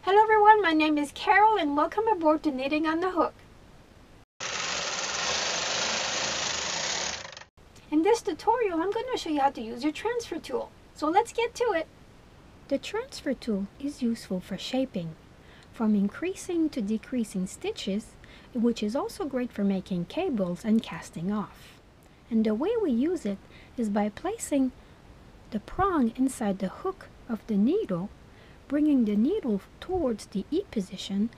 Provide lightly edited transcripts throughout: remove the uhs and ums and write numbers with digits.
Hello everyone, my name is Carol and welcome aboard to Knitting on the Hook. In this tutorial, I'm going to show you how to use your transfer tool. So let's get to it. The transfer tool is useful for shaping, from increasing to decreasing stitches, which is also great for making cables and casting off. And the way we use it is by placing the prong inside the hook of the needle, bringing the needle towards the E position,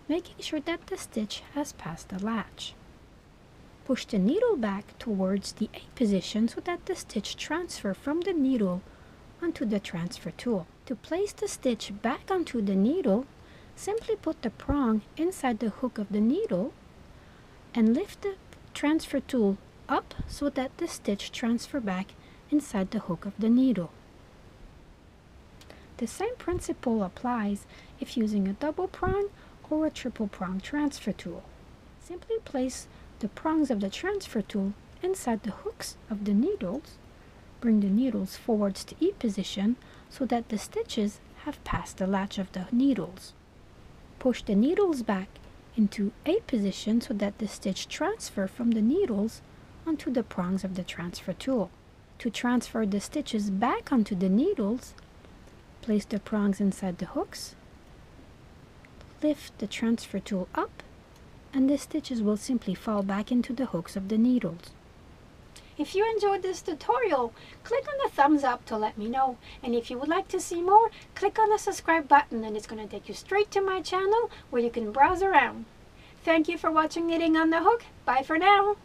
making sure that the stitch has passed the latch. Push the needle back towards the A position so that the stitch transfers from the needle onto the transfer tool. To place the stitch back onto the needle, simply put the prong inside the hook of the needle and lift the transfer tool up so that the stitch transfers back inside the hook of the needle. The same principle applies if using a double prong or a triple prong transfer tool. Simply place the prongs of the transfer tool inside the hooks of the needles. Bring the needles forwards to E position so that the stitches have passed the latch of the needles. Push the needles back into A position so that the stitch transfers from the needles onto the prongs of the transfer tool. To transfer the stitches back onto the needles, place the prongs inside the hooks, lift the transfer tool up, and the stitches will simply fall back into the hooks of the needles. If you enjoyed this tutorial, click on the thumbs up to let me know. And if you would like to see more, click on the subscribe button and it's going to take you straight to my channel where you can browse around. Thank you for watching Knitting on the Hook. Bye for now.